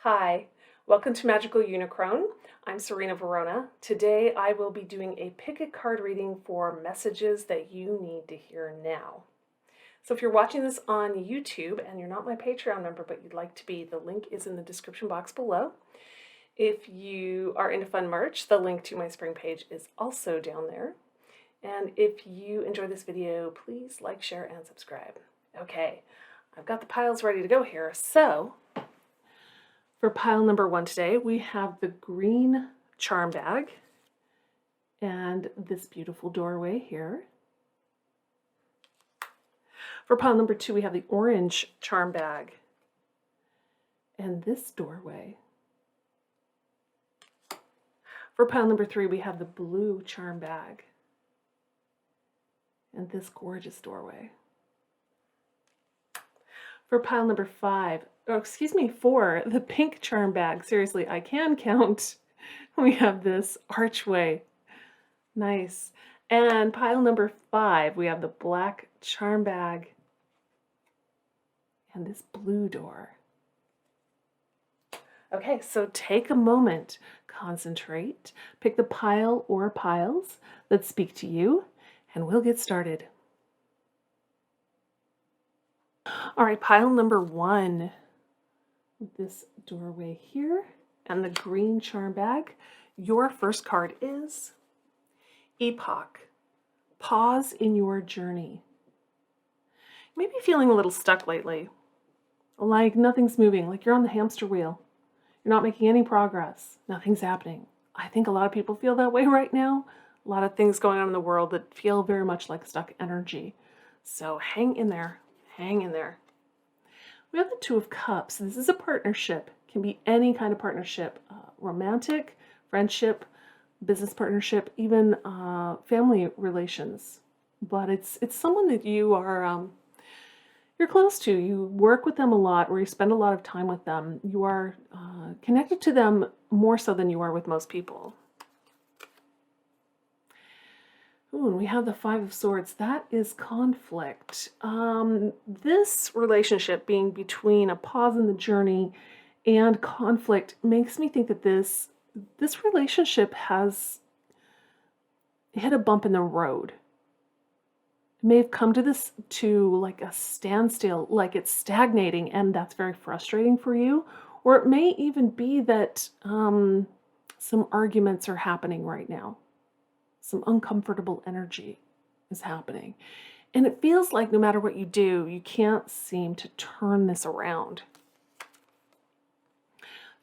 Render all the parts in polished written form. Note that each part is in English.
Hi, welcome to Magical Unicron. I'm Serena Verona. Today I will be doing a pick a card reading for messages that you need to hear now. So if you're watching this on YouTube and you're not my Patreon member but you'd like to be, the link is in the description box below. If you are into fun merch, the link to my spring page is also down there. And if you enjoy this video, please like, share, and subscribe. Okay, I've got the piles ready to go here. So for pile number 1 today, we have the green charm bag and this beautiful doorway here. For pile number 2, we have the orange charm bag and this doorway. For pile number 3, we have the blue charm bag and this gorgeous doorway. For pile number 4, the pink charm bag. Seriously, I can count. We have this archway. Nice. And pile number 5, we have the black charm bag and this blue door. Okay, so take a moment, concentrate, pick the pile or piles that speak to you, and we'll get started. All right, pile number 1, this doorway here and the green charm bag. Your first card is Epoch. Pause in your journey. You may be feeling a little stuck lately, like nothing's moving, like you're on the hamster wheel. You're not making any progress. Nothing's happening. I think a lot of people feel that way right now. A lot of things going on in the world that feel very much like stuck energy. So hang in there. Hang in there. We have the Two of Cups. This is a partnership. It can be any kind of partnership. Romantic, friendship, business partnership, even family relations. But it's someone that you are you're close to. You work with them a lot, or you spend a lot of time with them. You are connected to them more so than you are with most people. Ooh, and we have the Five of Swords. That is conflict. This relationship being between a pause in the journey and conflict makes me think that this relationship has hit a bump in the road. It may have come to like a standstill, like it's stagnating, and that's very frustrating for you. Or it may even be that some arguments are happening right now. Some uncomfortable energy is happening. And it feels like no matter what you do, you can't seem to turn this around.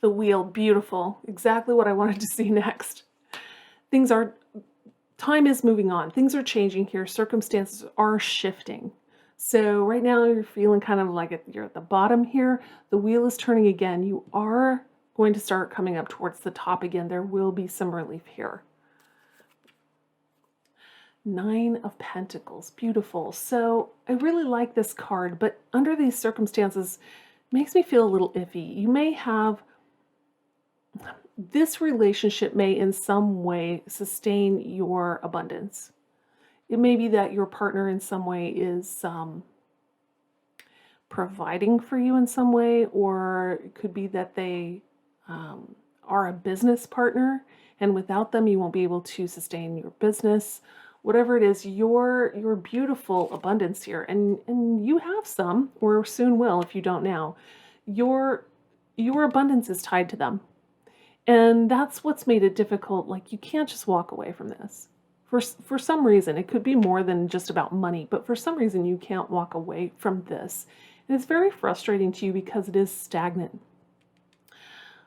The Wheel, beautiful. Exactly what I wanted to see next. Time is moving on. Things are changing here. Circumstances are shifting. So right now you're feeling kind of like you're at the bottom here. The wheel is turning again. You are going to start coming up towards the top again. There will be some relief here. Nine of Pentacles, beautiful. So I really like this card, but under these circumstances, it makes me feel a little iffy. You may have, this relationship may in some way sustain your abundance. It may be that your partner in some way is providing for you in some way, or it could be that they are a business partner, and without them, you won't be able to sustain your business. Whatever it is, your beautiful abundance here, and you have some, or soon will if you don't now. Your abundance is tied to them, and that's what's made it difficult. Like you can't just walk away from this. For some reason, it could be more than just about money, but for some reason you can't walk away from this, and it's very frustrating to you because it is stagnant.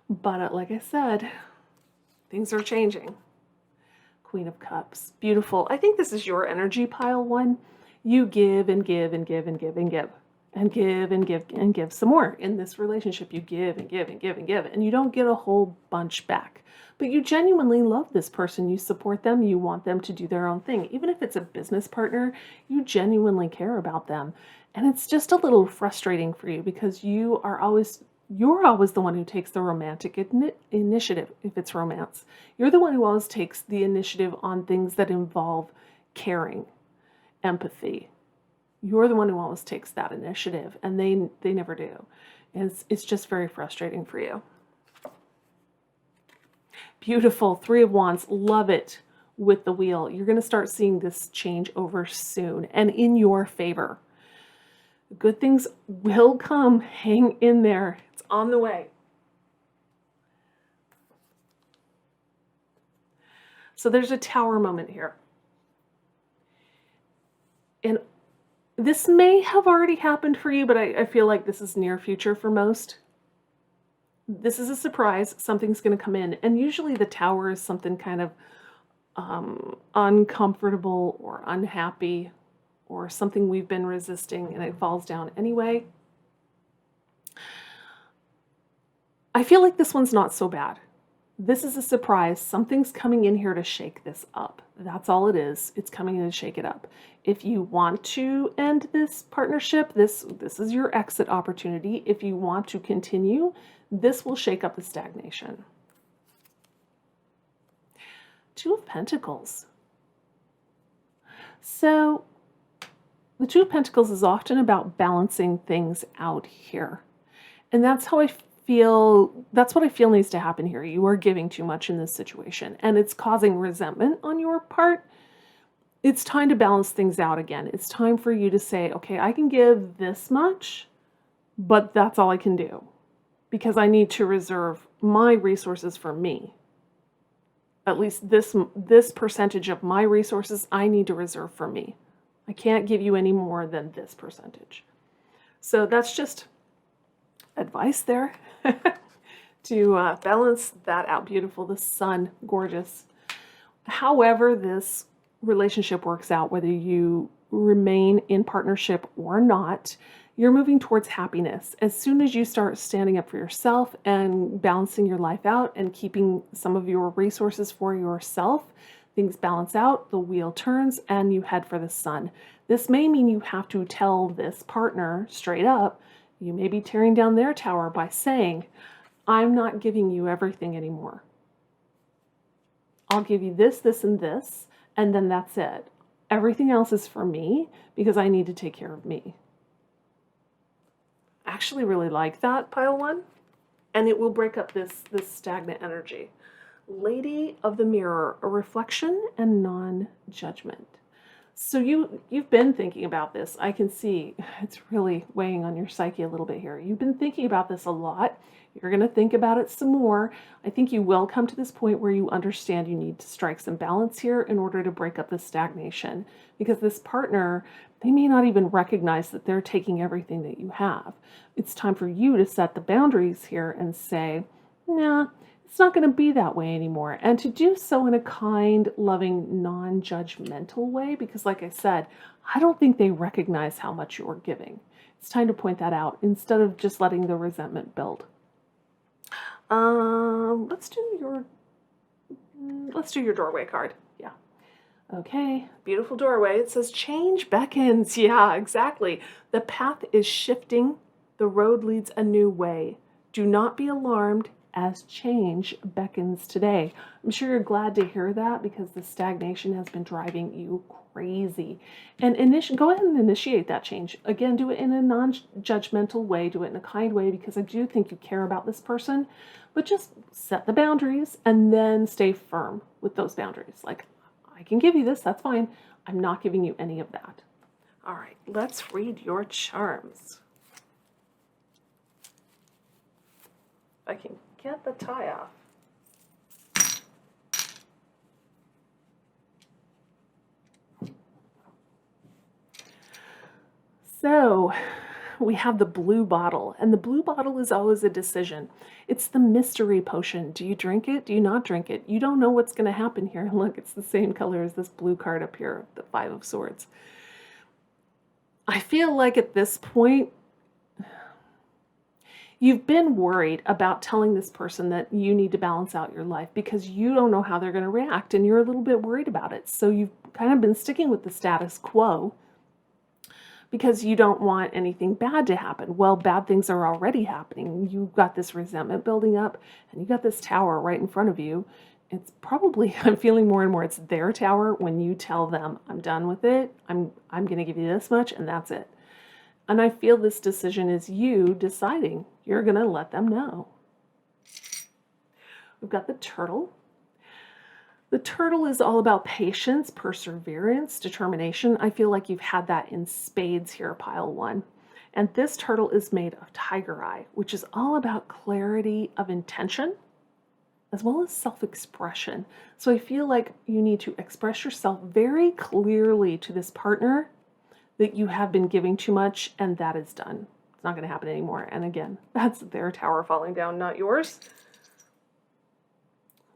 But like I said, things are changing. Queen of Cups, beautiful. I think this is your energy, pile 1. You give and give and give and give and give and give and give and give some more. In this relationship, you give and give and give and give, and you don't get a whole bunch back. But you genuinely love this person. You support them. You want them to do their own thing. Even if it's a business partner, you genuinely care about them. And it's just a little frustrating for you because you're always the one who takes the romantic initiative if it's romance. You're the one who always takes the initiative on things that involve caring, empathy. You're the one who always takes that initiative, and they never do. And it's just very frustrating for you. Beautiful. Three of Wands. Love it with the wheel. You're going to start seeing this change over soon and in your favor. Good things will come. Hang in there. It's on the way. So there's a Tower moment here. And this may have already happened for you, but I feel like this is near future for most. This is a surprise. Something's going to come in. And usually the Tower is something kind of uncomfortable or unhappy or something we've been resisting and it falls down anyway. I feel like this one's not so bad. This is a surprise. Something's coming in here to shake this up. That's all it is. It's coming in to shake it up. If you want to end this partnership, this is your exit opportunity. If you want to continue, this will shake up the stagnation. Two of Pentacles. So the Two of Pentacles is often about balancing things out here. And that's how I feel, that's what I feel needs to happen here. You are giving too much in this situation and it's causing resentment on your part. It's time to balance things out again. It's time for you to say, okay, I can give this much, but that's all I can do because I need to reserve my resources for me. At least this percentage of my resources I need to reserve for me. I can't give you any more than this percentage. So that's just advice there to balance that out. Beautiful. The sun, gorgeous. However this relationship works out, whether you remain in partnership or not, you're moving towards happiness. As soon as you start standing up for yourself and balancing your life out and keeping some of your resources for yourself, things balance out, the wheel turns, and you head for the sun. This may mean you have to tell this partner straight up. You may be tearing down their tower by saying, I'm not giving you everything anymore. I'll give you this, this, and this, and then that's it. Everything else is for me because I need to take care of me. I actually really like that, pile one, and it will break up this stagnant energy. Lady of the Mirror, a reflection and non-judgment. So you've been thinking about this. I can see it's really weighing on your psyche a little bit here. You've been thinking about this a lot. You're going to think about it some more. I think you will come to this point where you understand you need to strike some balance here in order to break up the stagnation. Because this partner, they may not even recognize that they're taking everything that you have. It's time for you to set the boundaries here and say, nah, it's not going to be that way anymore. And to do so in a kind, loving, non-judgmental way, because like I said, I don't think they recognize how much you're giving. It's time to point that out instead of just letting the resentment build. Let's do your doorway card. Yeah. Okay. Beautiful doorway. It says change beckons. Yeah, exactly. The path is shifting. The road leads a new way. Do not be alarmed as change beckons today. I'm sure you're glad to hear that because the stagnation has been driving you crazy. And go ahead and initiate that change. Again, do it in a non-judgmental way. Do it in a kind way because I do think you care about this person. But just set the boundaries and then stay firm with those boundaries. Like, I can give you this, that's fine. I'm not giving you any of that. All right, let's read your charms. If I can get the tie off. So we have the blue bottle, and the blue bottle is always a decision. It's the mystery potion. Do you drink it? Do you not drink it? You don't know what's going to happen here. Look, it's the same color as this blue card up here, the Five of Swords. I feel like at this point, you've been worried about telling this person that you need to balance out your life because you don't know how they're going to react and you're a little bit worried about it. So you've kind of been sticking with the status quo because you don't want anything bad to happen. Well, bad things are already happening. You've got this resentment building up and you got this tower right in front of you. It's probably, I'm feeling more and more, it's their tower when you tell them, I'm done with it. I'm going to give you this much and that's it. And I feel this decision is you deciding you're going to let them know. We've got the turtle. The turtle is all about patience, perseverance, determination. I feel like you've had that in spades here, pile one. And this turtle is made of tiger eye, which is all about clarity of intention as well as self-expression. So I feel like you need to express yourself very clearly to this partner that you have been giving too much, and that is done. It's not going to happen anymore. And again, that's their tower falling down, not yours.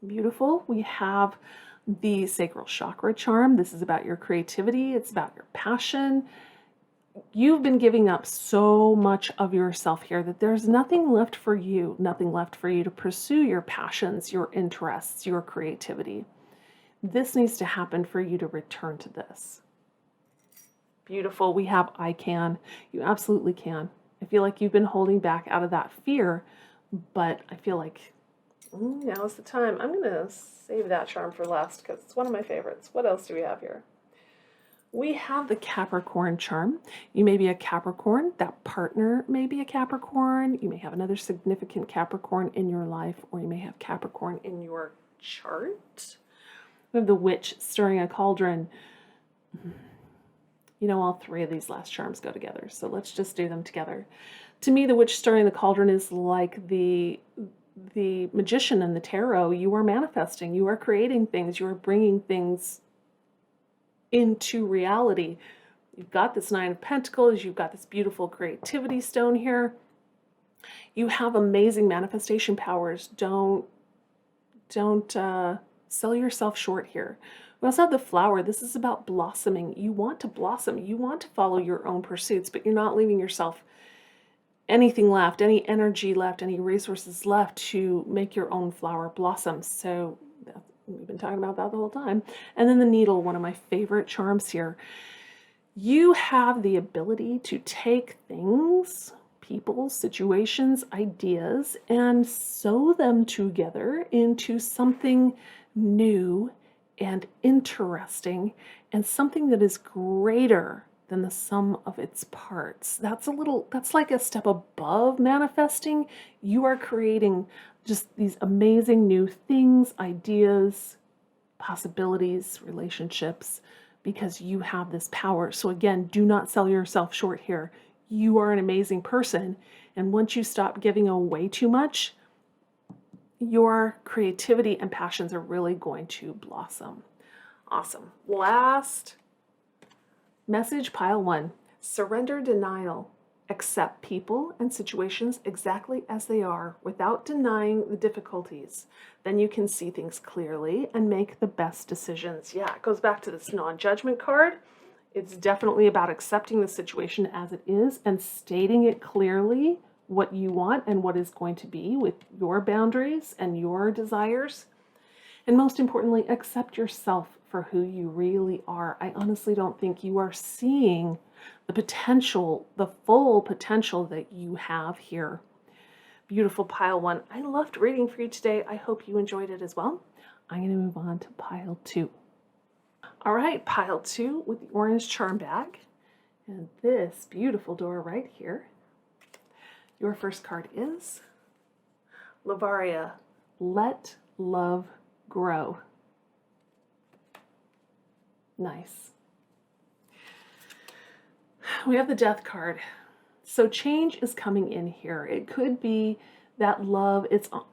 Beautiful. We have the sacral chakra charm. This is about your creativity. It's about your passion. You've been giving up so much of yourself here that there's nothing left for you, nothing left for you to pursue your passions, your interests, your creativity. This needs to happen for you to return to this. Beautiful. We have I can. You absolutely can. I feel like you've been holding back out of that fear, but I feel like now's the time. I'm going to save that charm for last because it's one of my favorites. What else do we have here? We have the Capricorn charm. You may be a Capricorn. That partner may be a Capricorn. You may have another significant Capricorn in your life, or you may have Capricorn in your chart. We have the witch stirring a cauldron. You know, all three of these last charms go together, so let's just do them together. To me, the witch stirring the cauldron is like the magician in the tarot. You are manifesting, you are creating things, you are bringing things into reality. You've got this Nine of Pentacles, you've got this beautiful creativity stone here. You have amazing manifestation powers. Don't sell yourself short here. We also have the flower. This is about blossoming. You want to blossom. You want to follow your own pursuits, but you're not leaving yourself anything left, any energy left, any resources left to make your own flower blossom. So we've been talking about that the whole time. And then the needle, one of my favorite charms here. You have the ability to take things, people, situations, ideas, and sew them together into something new and interesting and something that is greater than the sum of its parts. That's like a step above manifesting. You are creating just these amazing new things, ideas, possibilities, relationships, because you have this power. So again, do not sell yourself short here. You are an amazing person. And once you stop giving away too much, your creativity and passions are really going to blossom. Awesome. Last message, pile one. Surrender denial. Accept people and situations exactly as they are without denying the difficulties. Then you can see things clearly and make the best decisions. Yeah, it goes back to this non-judgment card. It's definitely about accepting the situation as it is and stating it clearly what you want and what is going to be with your boundaries and your desires. And most importantly, accept yourself for who you really are. I honestly don't think you are seeing the potential, the full potential that you have here. Beautiful pile one. I loved reading for you today. I hope you enjoyed it as well. I'm going to move on to pile two. All right, pile two with the orange charm bag and this beautiful door right here. Your first card is Lavaria, Let Love Grow. Nice. We have the Death card. So change is coming in here. It could be that love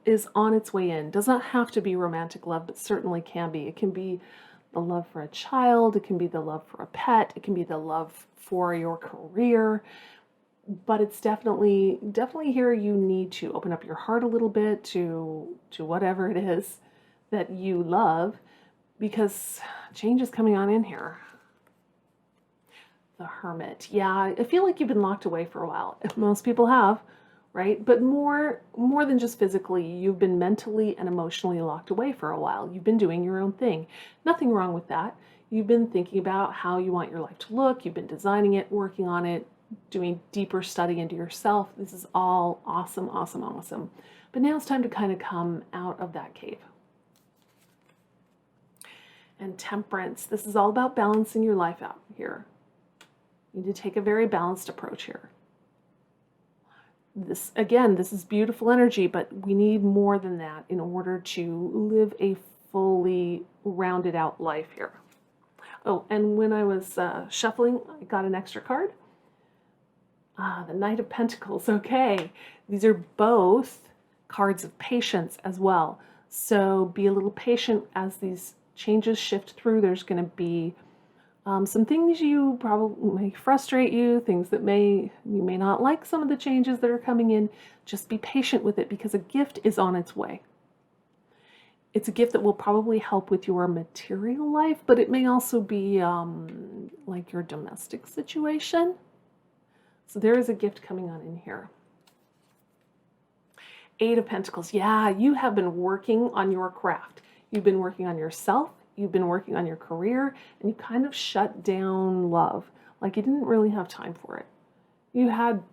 is on its way in. Does not have to be romantic love, but certainly can be. It can be the love for a child. It can be the love for a pet. It can be the love for your career. But it's definitely here you need to open up your heart a little bit to whatever it is that you love, because change is coming on in here. The Hermit. Yeah, I feel like you've been locked away for a while. Most people have, right? But more than just physically, you've been mentally and emotionally locked away for a while. You've been doing your own thing. Nothing wrong with that. You've been thinking about how you want your life to look. You've been designing it, working on it, doing deeper study into yourself. This is all awesome, awesome, awesome. But now it's time to kind of come out of that cave. And Temperance. This is all about balancing your life out here. You need to take a very balanced approach here. This is beautiful energy, but we need more than that in order to live a fully rounded out life here. Oh, and when I was shuffling, I got an extra card. The Knight of Pentacles. Okay, these are both cards of patience as well. So be a little patient as these changes shift through. There's going to be some things you probably may frustrate you, things that you may not like some of the changes that are coming in. Just be patient with it because a gift is on its way. It's a gift that will probably help with your material life, but it may also be like your domestic situation. So there is a gift coming on in here. Eight of Pentacles. Yeah, you have been working on your craft. You've been working on yourself. You've been working on your career, and you kind of shut down love. Like you didn't really have time for it. You had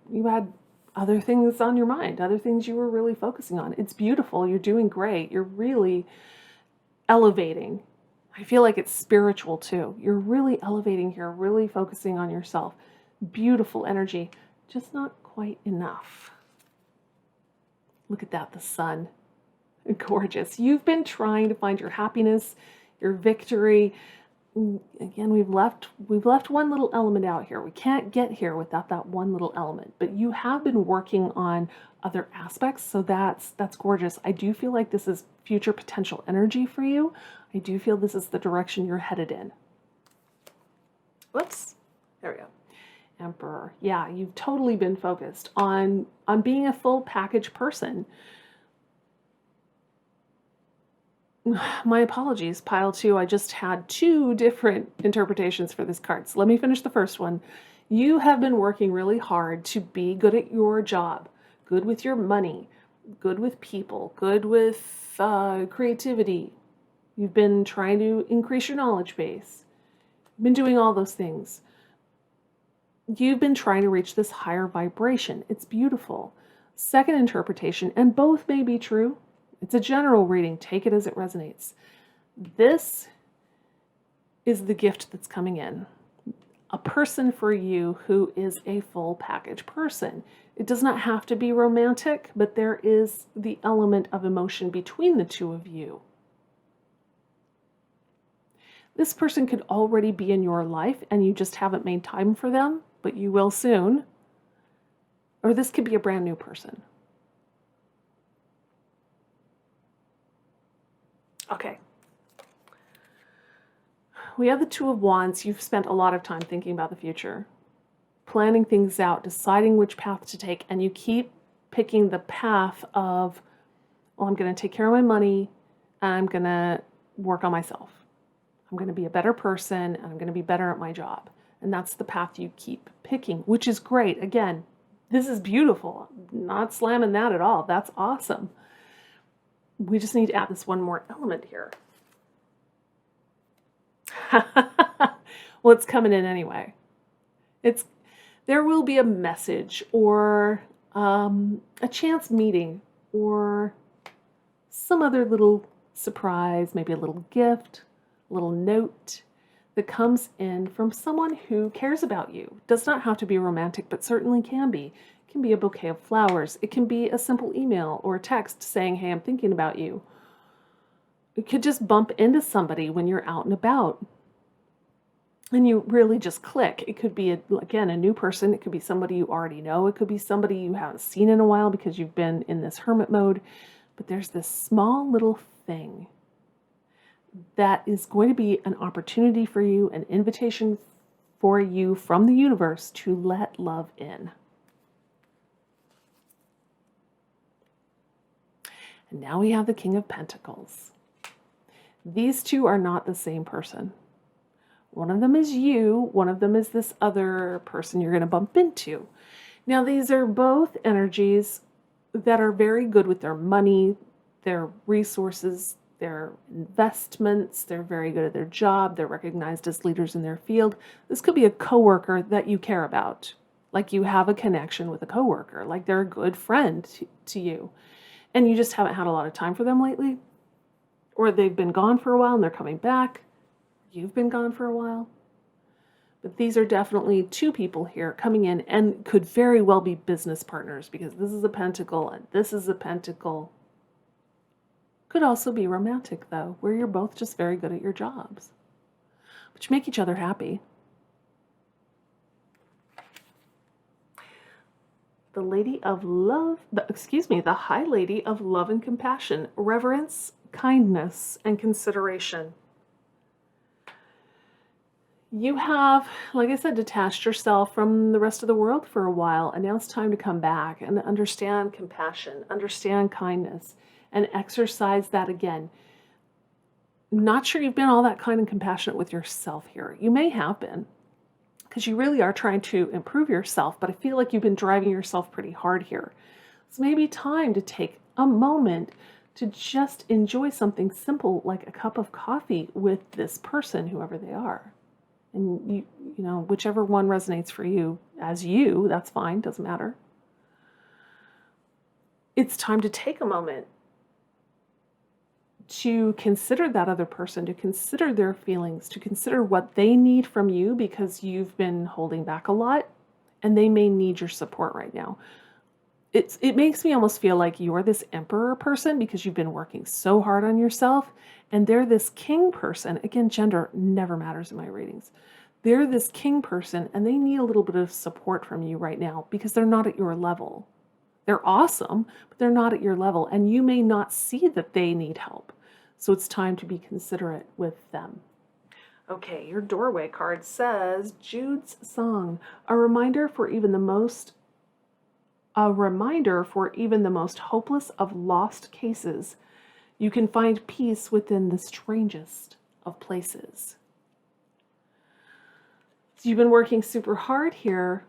other things on your mind, other things you were really focusing on. It's beautiful. You're doing great. You're really elevating. I feel like it's spiritual too. You're really elevating here, really focusing on yourself. Beautiful energy, just not quite enough. Look at that, the sun. Gorgeous. You've been trying to find your happiness, your victory. Again, we've left one little element out here. We can't get here without that one little element, but you have been working on other aspects, so that's gorgeous. I do feel like this is future potential energy for you. I do feel this is the direction you're headed in. Whoops. There we go. Emperor. Yeah, you've totally been focused on being a full package person. My apologies, pile two. I just had two different interpretations for this card. So let me finish the first one. You have been working really hard to be good at your job, good with your money, good with people, good with creativity. You've been trying to increase your knowledge base. You've been doing all those things. You've been trying to reach this higher vibration. It's beautiful. Second interpretation, and both may be true. It's a general reading. Take it as it resonates. This is the gift that's coming in. A person for you who is a full package person. It does not have to be romantic, but there is the element of emotion between the two of you. This person could already be in your life and you just haven't made time for them, but you will soon. Or this could be a brand new person. Okay. We have the Two of Wands. You've spent a lot of time thinking about the future, planning things out, deciding which path to take, and you keep picking the path of, well, I'm going to take care of my money, and I'm going to work on myself. I'm going to be a better person, and I'm going to be better at my job. And that's the path you keep picking, which is great. Again, this is beautiful. Not slamming that at all. That's awesome. We just need to add this one more element here. Well, it's coming in anyway. There will be a message or a chance meeting or some other little surprise, maybe a little gift, a little note that comes in from someone who cares about you. Does not have to be romantic, but certainly can be. It can be a bouquet of flowers. It can be a simple email or a text saying, hey, I'm thinking about you. It could just bump into somebody when you're out and about. And you really just click. It could be, again, a new person. It could be somebody you already know. It could be somebody you haven't seen in a while because you've been in this hermit mode. But there's this small little thing that is going to be an opportunity for you, an invitation for you from the universe to let love in. And now we have the King of Pentacles. These two are not the same person. One of them is you, one of them is this other person you're going to bump into. Now, these are both energies that are very good with their money, their resources, their investments. They're very good at their job. They're recognized as leaders in their field. This could be a coworker that you care about, like you have a connection with a coworker, like they're a good friend to you, and you just haven't had a lot of time for them lately, or they've been gone for a while and they're coming back. You've been gone for a while. But these are definitely two people here coming in and could very well be business partners, because this is a pentacle and this is a pentacle. Could also be romantic, though, where you're both just very good at your jobs, which make each other happy. The Lady of Love, the High Lady of Love and Compassion, reverence, kindness, and consideration. You have, like I said, detached yourself from the rest of the world for a while, and now it's time to come back and understand compassion, understand kindness, and exercise that again. Not sure you've been all that kind and compassionate with yourself here. You may have been, because you really are trying to improve yourself, but I feel like you've been driving yourself pretty hard here. It's maybe time to take a moment to just enjoy something simple like a cup of coffee with this person, whoever they are. And you know, whichever one resonates for you as you, that's fine, doesn't matter. It's time to take a moment to consider that other person, to consider their feelings, to consider what they need from you, because you've been holding back a lot and they may need your support right now. It makes me almost feel like you're this emperor person because you've been working so hard on yourself, and they're this king person. Again, gender never matters in my readings. They're this king person and they need a little bit of support from you right now because they're not at your level. They're awesome, but they're not at your level, and you may not see that they need help. So it's time to be considerate with them. Okay, your doorway card says Jude's Song, a reminder for even the most hopeless of lost cases. You can find peace within the strangest of places. So you've been working super hard here,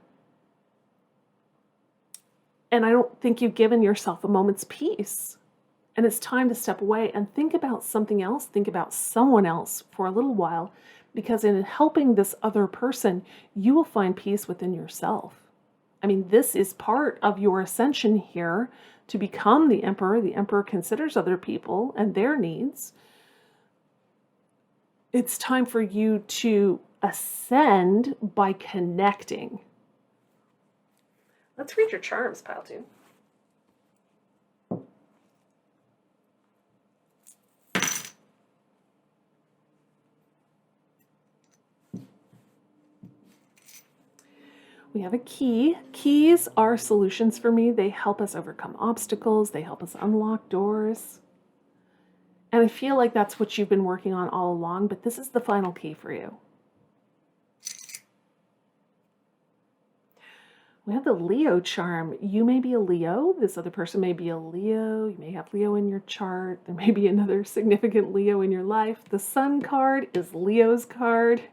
and I don't think you've given yourself a moment's peace. And it's time to step away and think about something else, think about someone else for a little while, because in helping this other person, you will find peace within yourself. I mean, this is part of your ascension here to become the emperor. The emperor considers other people and their needs. It's time for you to ascend by connecting. Let's read your charms, pile 2. We have a key. Keys are solutions for me. They help us overcome obstacles. They help us unlock doors. And I feel like that's what you've been working on all along, but this is the final key for you. We have the Leo charm. You may be a Leo. This other person may be a Leo. You may have Leo in your chart. There may be another significant Leo in your life. The Sun card is Leo's card.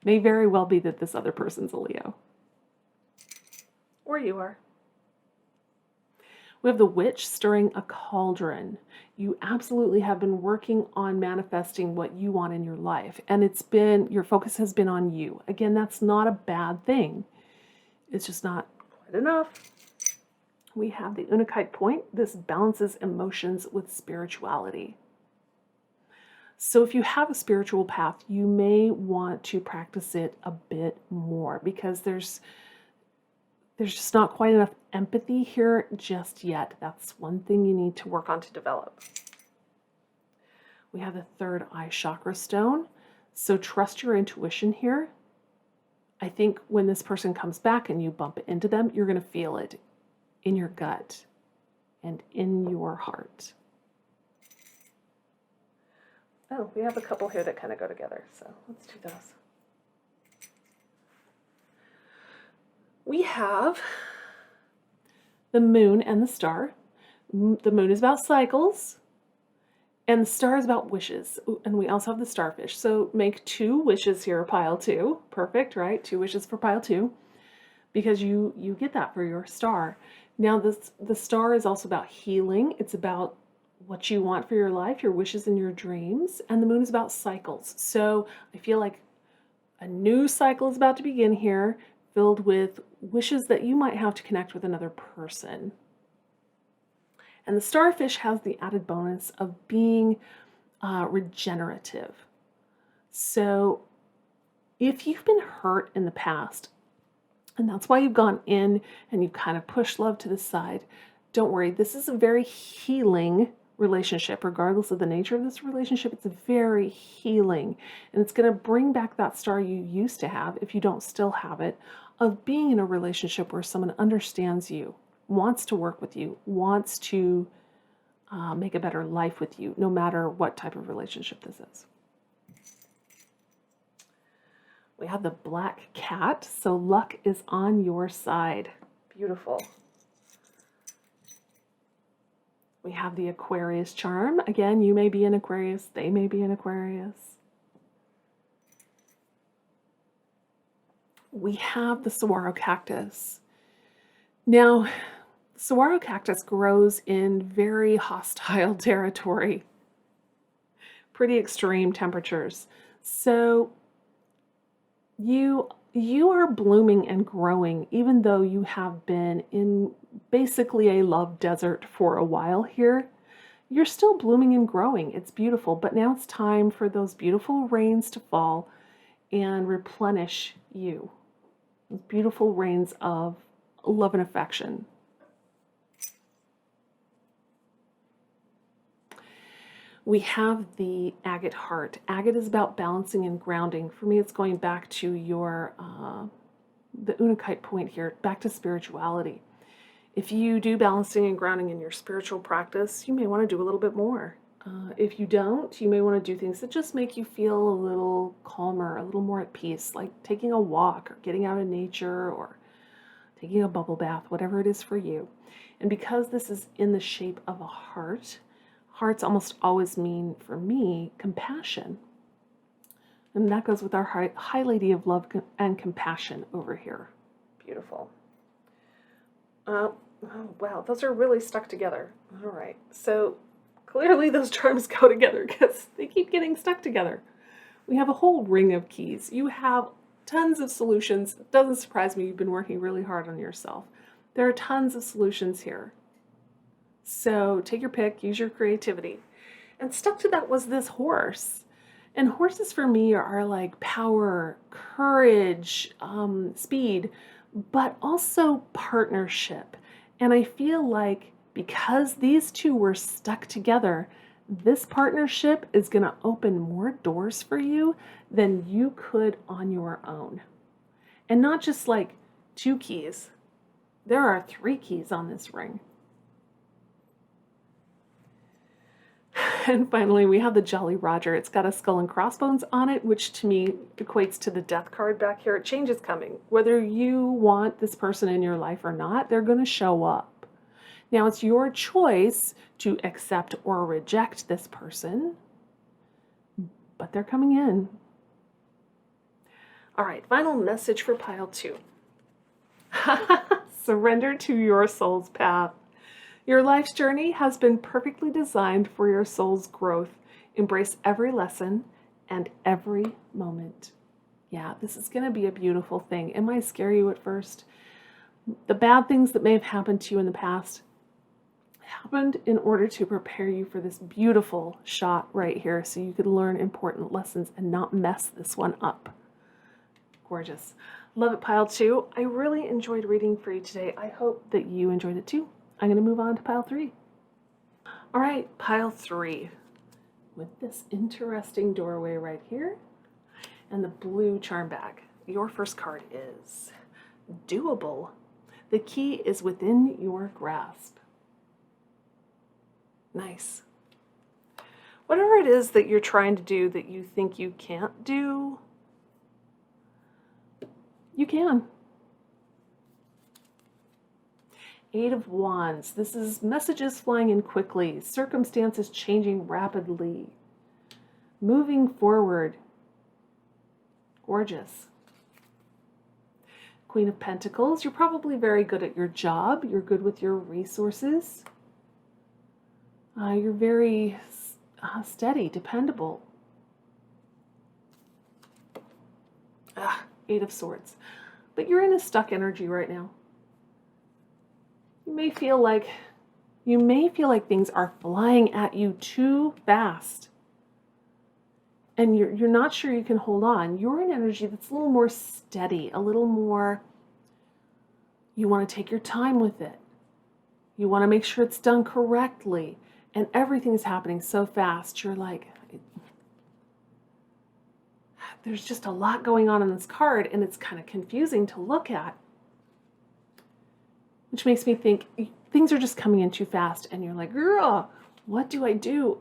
May very well be that this other person's a Leo. Or you are. We have the Witch stirring a cauldron. You absolutely have been working on manifesting what you want in your life. And your focus has been on you. Again, that's not a bad thing. It's just not quite enough. We have the Untitled point. This balances emotions with spirituality. So if you have a spiritual path, you may want to practice it a bit more, because there's just not quite enough empathy here just yet. That's one thing you need to work on to develop. We have the third eye chakra stone. So trust your intuition here. I think when this person comes back and you bump into them, you're going to feel it in your gut and in your heart. Oh, we have a couple here that kind of go together, so let's do those. We have the moon and the star. The moon is about cycles, and the star is about wishes. And we also have the starfish. So make 2 wishes here, pile 2. Perfect, right? 2 wishes for pile 2, because you get that for your star. Now, the star is also about healing. It's about what you want for your life, your wishes and your dreams. And the moon is about cycles. So I feel like a new cycle is about to begin here, filled with wishes that you might have to connect with another person. And the starfish has the added bonus of being regenerative. So If you've been hurt in the past, and that's why you've gone in and you've kind of pushed love to the side, don't worry. This is a very healing relationship, regardless of the nature of this relationship. It's very healing, and it's going to bring back that star you used to have, if you don't still have it, of being in a relationship where someone understands you, wants to work with you, wants to make a better life with you, no matter what type of relationship this is. We have the black cat, so luck is on your side. Beautiful. We have the Aquarius charm. Again, you may be an Aquarius, they may be an Aquarius. We have the saguaro cactus. Now, saguaro cactus grows in very hostile territory, pretty extreme temperatures. So you are blooming and growing, even though you have been in basically a love desert for a while here. You're still blooming and growing. It's beautiful, but now it's time for those beautiful rains to fall and replenish you. Those beautiful rains of love and affection. We have the agate heart. Agate is about balancing and grounding. For me, it's going back to your, the Untitled point here, back to spirituality. If you do balancing and grounding in your spiritual practice, you may want to do a little bit more. If you don't, you may want to do things that just make you feel a little calmer, a little more at peace, like taking a walk or getting out in nature or taking a bubble bath, whatever it is for you. And because this is in the shape of a heart, hearts almost always mean, for me, compassion. And that goes with our High Lady of Love and Compassion over here. Beautiful. Oh, wow, those are really stuck together. All right, so clearly those charms go together because they keep getting stuck together. We have a whole ring of keys. You have tons of solutions. It doesn't surprise me, you've been working really hard on yourself. There are tons of solutions here. So take your pick, use your creativity. And stuck to that was this horse. And horses for me are like power, courage, speed, but also partnership. And I feel like because these two were stuck together, this partnership is going to open more doors for you than you could on your own. And not just like 2 keys. There are 3 keys on this ring. And finally, we have the Jolly Roger. It's got a skull and crossbones on it, which to me equates to the death card back here. Change is coming. Whether you want this person in your life or not, they're going to show up. Now, it's your choice to accept or reject this person, but they're coming in. All right, final message for pile 2. Surrender to your soul's path. Your life's journey has been perfectly designed for your soul's growth. Embrace every lesson and every moment. Yeah, this is going to be a beautiful thing. It might scare you at first. The bad things that may have happened to you in the past happened in order to prepare you for this beautiful shot right here so you could learn important lessons and not mess this one up. Gorgeous. Love it, pile 2. I really enjoyed reading for you today. I hope that you enjoyed it too. I'm going to move on to pile 3. All right, pile 3. With this interesting doorway right here and the blue charm bag. Your first card is doable. The key is within your grasp. Nice. Whatever it is that you're trying to do that you think you can't do, you can. 8 of Wands. This is messages flying in quickly, circumstances changing rapidly, moving forward. Gorgeous. Queen of Pentacles. You're probably very good at your job. You're good with your resources. You're very steady, dependable. 8 of Swords. But you're in a stuck energy right now. You may feel like things are flying at you too fast. and you're not sure you can hold on. You're an energy that's a little more steady, a little more, you want to take your time with it. You want to make sure it's done correctly. And everything's happening so fast. You're like, there's just a lot going on in this card, and it's kind of confusing to look at. Which makes me think things are just coming in too fast, and you're like, girl, what do I do?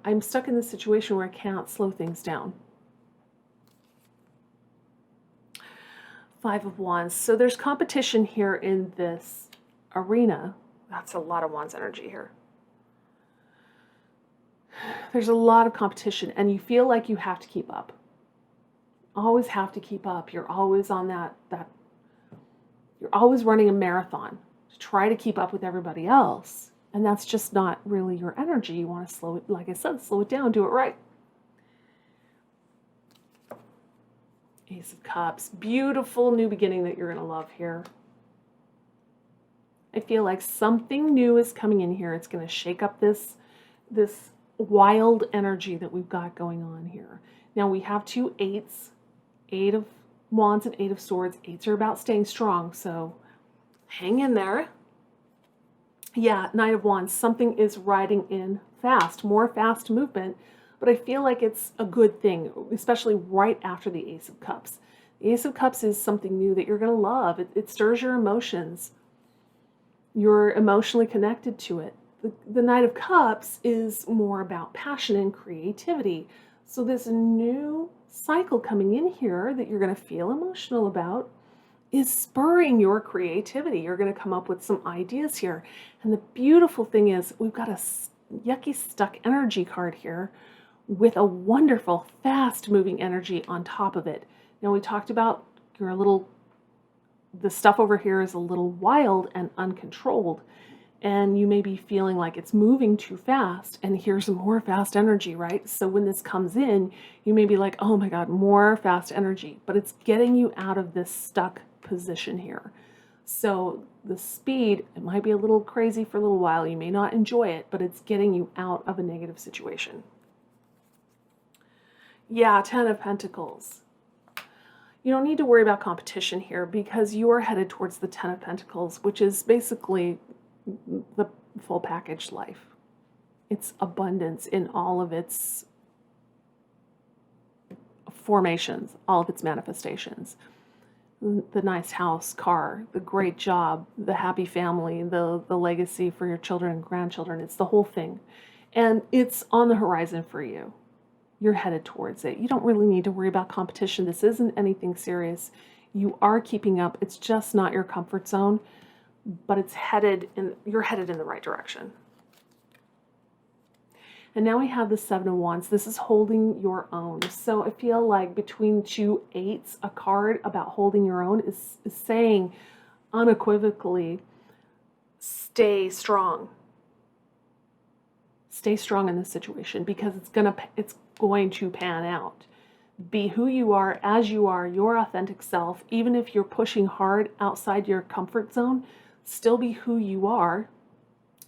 I'm stuck in this situation where I can't slow things down. 5 of Wands. So there's competition here in this arena. That's a lot of Wands energy here. There's a lot of competition, and you feel like you have to keep up. Always have to keep up. You're always on that you're always running a marathon to try to keep up with everybody else. And that's just not really your energy. You want to slow it, like I said, slow it down, do it right. Ace of Cups. Beautiful new beginning that you're going to love here. I feel like something new is coming in here. It's going to shake up this wild energy that we've got going on here. Now we have 2 8s, 8 of Wands and 8 of Swords. 8s are about staying strong, so hang in there. Yeah, Knight of Wands. Something is riding in fast, more fast movement, but I feel like it's a good thing, especially right after the Ace of Cups. The Ace of Cups is something new that you're going to love. It stirs your emotions. You're emotionally connected to it. The Knight of Cups is more about passion and creativity. So this new cycle coming in here that you're going to feel emotional about is spurring your creativity. You're going to come up with some ideas here. And the beautiful thing is we've got a yucky stuck energy card here with a wonderful fast moving energy on top of it. Now we talked about the stuff over here is a little wild and uncontrolled. And you may be feeling like it's moving too fast, and here's more fast energy, right? So when this comes in, you may be like, oh my God, more fast energy, but it's getting you out of this stuck position here. So the speed, it might be a little crazy for a little while. You may not enjoy it, but it's getting you out of a negative situation. Yeah, 10 of Pentacles. You don't need to worry about competition here because you are headed towards the 10 of Pentacles, which is basically the full package life. It's abundance in all of its formations, all of its manifestations. The nice house, car, the great job, the happy family, the legacy for your children and grandchildren. It's the whole thing. And it's on the horizon for you. You're headed towards it. You don't really need to worry about competition. This isn't anything serious. You are keeping up. It's just not your comfort zone. But you're headed in the right direction. And now we have the 7 of Wands. This is holding your own. So I feel like between 2 8s, a card about holding your own is saying unequivocally, stay strong. Stay strong in this situation because it's going to pan out. Be who you are, as you are, your authentic self. Even if you're pushing hard outside your comfort zone, still be who you are.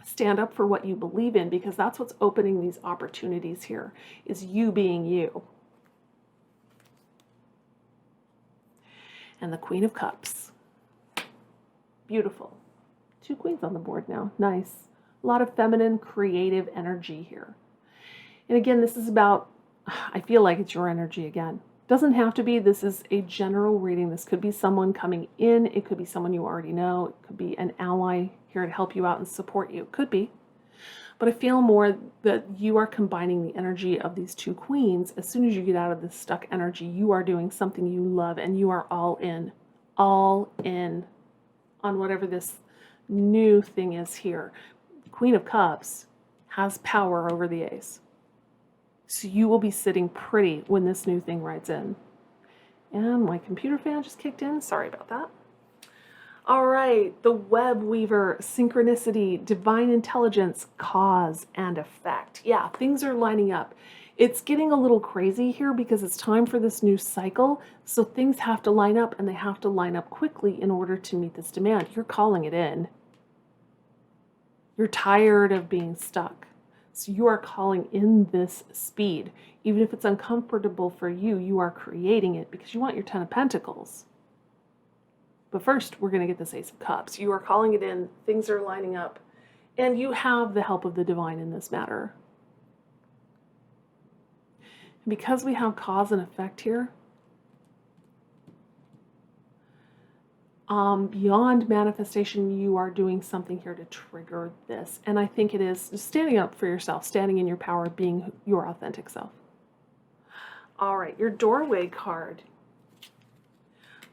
Stand up for what you believe in because that's what's opening these opportunities here, is you being you. And the Queen of Cups. Beautiful. 2 queens on the board now. Nice. A lot of feminine, creative energy here. And again, this is about, I feel like it's your energy again. Doesn't have to be. This is a general reading. This could be someone coming in. It could be someone you already know. It could be an ally here to help you out and support you. It could be. But I feel more that you are combining the energy of these 2 queens. As soon as you get out of this stuck energy, you are doing something you love and you are all in on whatever this new thing is here. Queen of Cups has power over the Ace. So you will be sitting pretty when this new thing rides in. And my computer fan just kicked in. Sorry about that. All right, the web weaver, synchronicity, divine intelligence, cause and effect. Yeah, things are lining up. It's getting a little crazy here because it's time for this new cycle. So things have to line up, and they have to line up quickly in order to meet this demand. You're calling it in. You're tired of being stuck. So you are calling in this speed. Even if it's uncomfortable for you, you are creating it because you want your 10 of Pentacles. But first, we're going to get this Ace of Cups. You are calling it in. Things are lining up. And you have the help of the divine in this matter. And because we have cause and effect here, beyond manifestation, you are doing something here to trigger this. And I think it is standing up for yourself, standing in your power, being your authentic self. All right, your doorway card.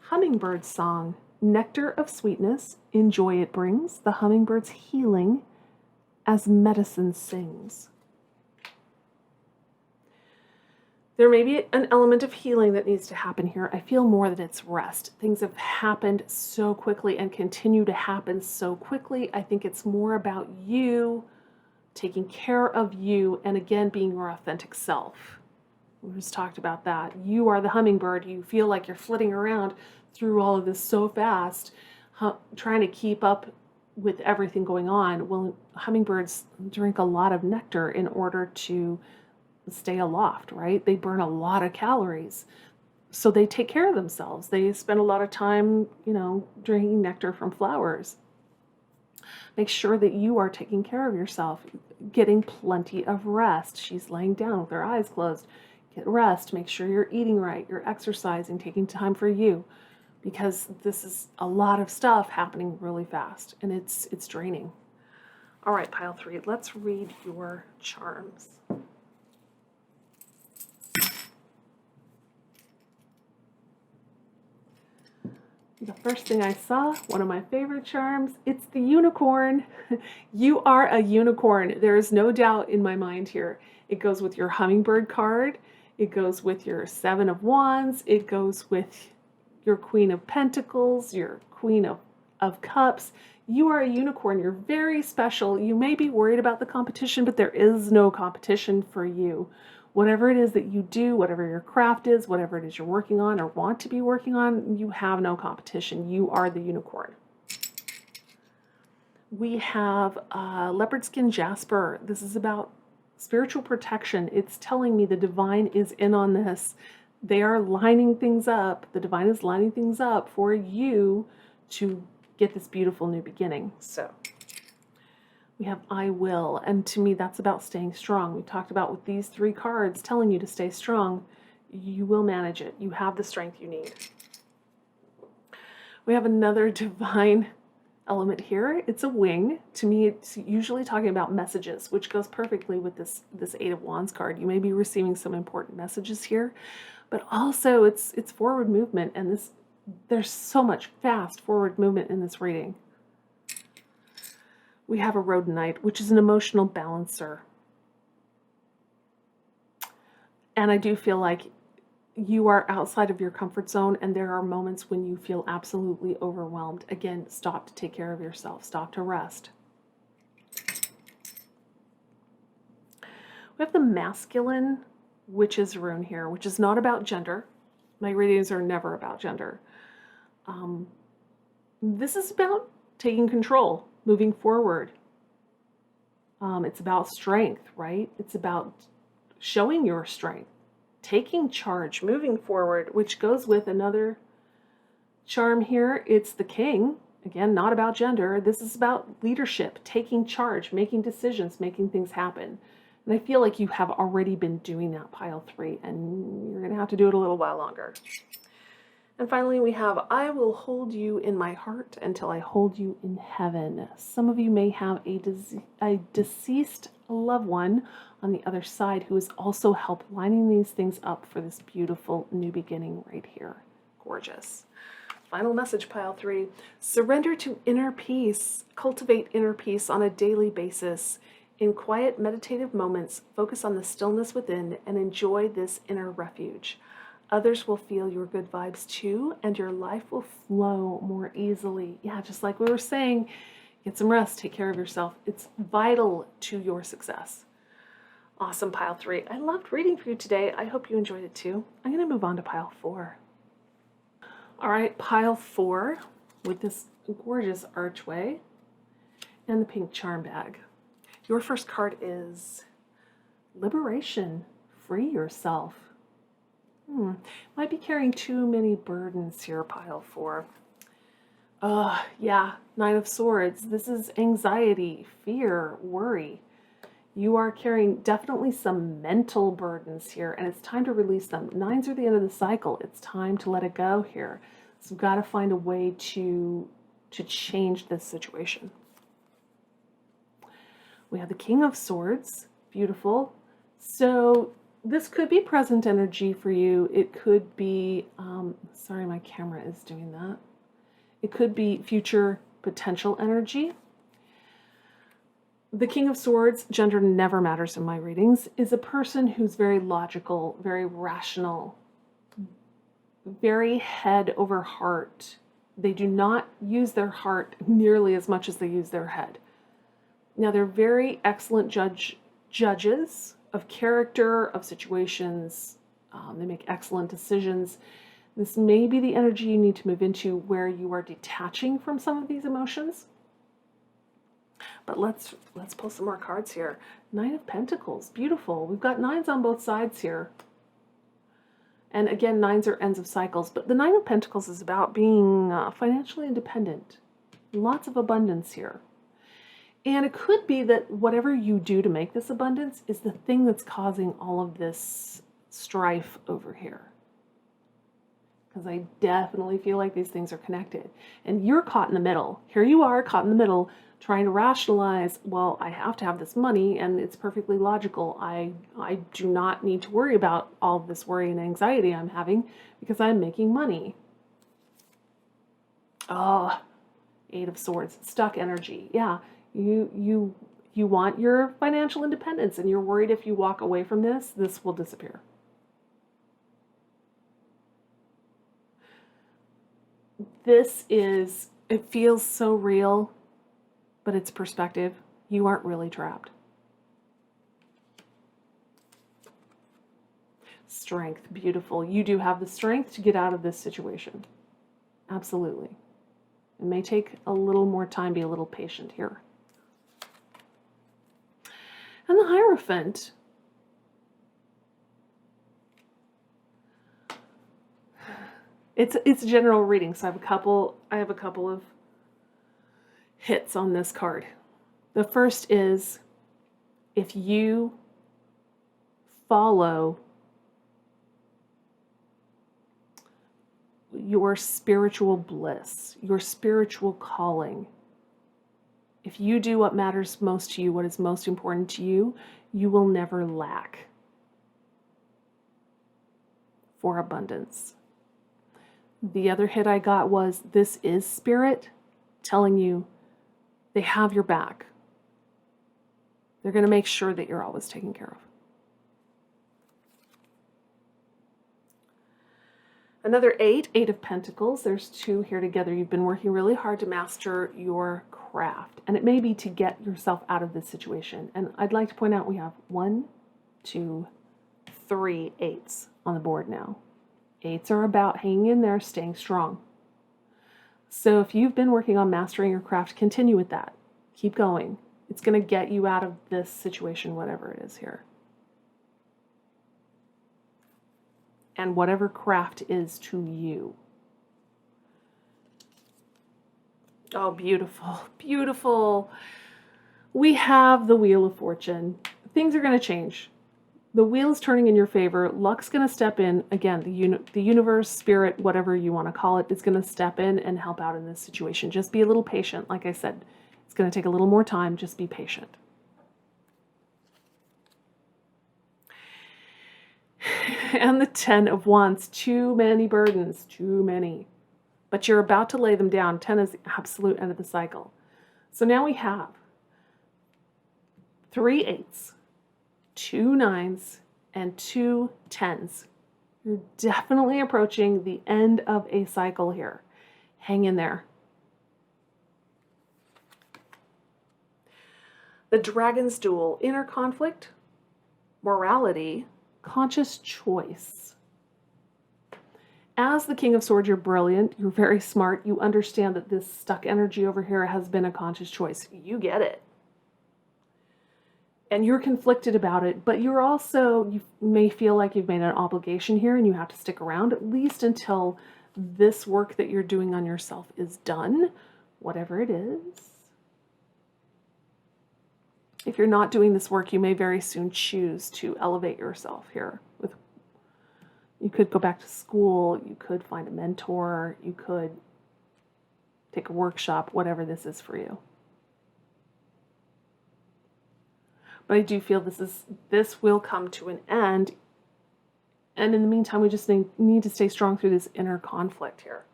Hummingbird song. Nectar of sweetness, in joy it brings, the hummingbird's healing as medicine sings. There may be an element of healing that needs to happen here. I feel more that it's rest. Things have happened so quickly and continue to happen so quickly. I think it's more about you taking care of you and again being your authentic self. We just talked about that. You are the hummingbird. You feel like you're flitting around through all of this so fast, trying to keep up with everything going on. Well, hummingbirds drink a lot of nectar in order to stay aloft, right? They burn a lot of calories. So they take care of themselves. They spend a lot of time, drinking nectar from flowers. Make sure that you are taking care of yourself, getting plenty of rest. She's laying down with her eyes closed. Get rest. Make sure you're eating right. You're exercising, taking time for you. Because this is a lot of stuff happening really fast, and it's draining. All right, pile 3, let's read your charms. The first thing I saw, one of my favorite charms, it's the unicorn. You are a unicorn. There is no doubt in my mind here. It goes with your hummingbird card. It goes with your 7 of Wands. It goes with your Queen of Pentacles, your Queen of Cups. You are a unicorn. You're very special. You may be worried about the competition, but there is no competition for you. Whatever it is that you do, whatever your craft is, whatever it is you're working on or want to be working on, you have no competition. You are the unicorn. We have leopard skin jasper. This is about spiritual protection. It's telling me the divine is in on this. They are lining things up. The divine is lining things up for you to get this beautiful new beginning. So we have I will, and to me that's about staying strong. We talked about with these 3 cards telling you to stay strong. You will manage it. You have the strength you need. We have another divine element here. It's a wing. To me, it's usually talking about messages, which goes perfectly with this 8 of Wands card. You may be receiving some important messages here, but also it's forward movement, and there's so much fast forward movement in this reading. We have a rhodonite, which is an emotional balancer. And I do feel like you are outside of your comfort zone, and there are moments when you feel absolutely overwhelmed. Again, stop to take care of yourself. Stop to rest. We have the masculine witch's rune here, which is not about gender. My readings are never about gender. This is about taking control, moving forward. It's about strength, right? It's about showing your strength, taking charge, moving forward, which goes with another charm here. It's the king. Again, not about gender. This is about leadership, taking charge, making decisions, making things happen. And I feel like you have already been doing that, pile 3, and you're going to have to do it a little while longer. And finally, we have, I will hold you in my heart until I hold you in heaven. Some of you may have a deceased loved one on the other side who has also helped lining these things up for this beautiful new beginning right here. Gorgeous. Final message, pile 3. Surrender to inner peace. Cultivate inner peace on a daily basis. In quiet meditative moments, focus on the stillness within and enjoy this inner refuge. Others will feel your good vibes too, and your life will flow more easily. Yeah, just like we were saying, get some rest, take care of yourself. It's vital to your success. Awesome, pile 3. I loved reading for you today. I hope you enjoyed it too. I'm going to move on to pile 4. All right, pile 4 with this gorgeous archway and the pink charm bag. Your first card is Liberation. Free yourself. Might be carrying too many burdens here, pile 4. Yeah, Nine of Swords. This is anxiety, fear, worry. You are carrying definitely some mental burdens here, and it's time to release them. Nines are the end of the cycle. It's time to let it go here. So we've got to find a way to change this situation. We have the King of Swords. Beautiful. So this could be present energy for you. It could be, sorry, my camera is doing that. It could be future potential energy. The King of Swords, gender never matters in my readings, is a person who's very logical, very rational, very head over heart. They do not use their heart nearly as much as they use their head. Now, they're very excellent judges of character, of situations. They make excellent decisions. This may be the energy you need to move into where you are detaching from some of these emotions. But let's pull some more cards here. Nine of Pentacles, beautiful. We've got nines on both sides here. And again, nines are ends of cycles, but the Nine of Pentacles is about being financially independent. Lots of abundance here. And it could be that whatever you do to make this abundance is the thing that's causing all of this strife over here. Because I definitely feel like these things are connected. And you're caught in the middle. Here you are, caught in the middle, trying to rationalize, well, I have to have this money, and it's perfectly logical. I do not need to worry about all of this worry and anxiety I'm having because I'm making money. Oh, Eight of Swords, stuck energy. Yeah, you want your financial independence, and you're worried if you walk away from this will disappear. It feels so real, but it's perspective. You aren't really trapped. Strength, beautiful. You do have the strength to get out of this situation. Absolutely. It may take a little more time, be a little patient here. And the Hierophant. It's a general reading, so I have a couple of hits on this card. The first is, if you follow your spiritual bliss, your spiritual calling, if you do what matters most to you, what is most important to you, you will never lack for abundance. The other hit I got was, this is Spirit telling you they have your back. They're going to make sure that you're always taken care of. Another Eight of Pentacles. There's two here together. You've been working really hard to master your craft, and it may be to get yourself out of this situation. And I'd like to point out we have 1, 2, 3 eights on the board now. Eights are about hanging in there, staying strong. So if you've been working on mastering your craft, continue with that. Keep going. It's going to get you out of this situation, whatever it is here. And whatever craft is to you. Oh, beautiful, beautiful. We have the Wheel of Fortune. Things are going to change. The wheel is turning in your favor. Luck's going to step in. Again, the universe, spirit, whatever you want to call it, is going to step in and help out in this situation. Just be a little patient. Like I said, it's going to take a little more time. Just be patient. And the 10 of Wands. Too many burdens. Too many. But you're about to lay them down. 10 is the absolute end of the cycle. So now we have 3 eights. 2 nines, and 2 10s. You're definitely approaching the end of a cycle here. Hang in there. The Dragon's Duel, inner conflict, morality, conscious choice. As the King of Swords, you're brilliant, you're very smart, you understand that this stuck energy over here has been a conscious choice. You get it. and you're conflicted about it, but you're also, you may feel like you've made an obligation here and you have to stick around at least until this work that you're doing on yourself is done, whatever it is. If you're not doing this work, you may very soon choose to elevate yourself here. You could go back to school, you could find a mentor, you could take a workshop, whatever this is for you. But I do feel this will come to an end. And in the meantime, we just need to stay strong through this inner conflict here.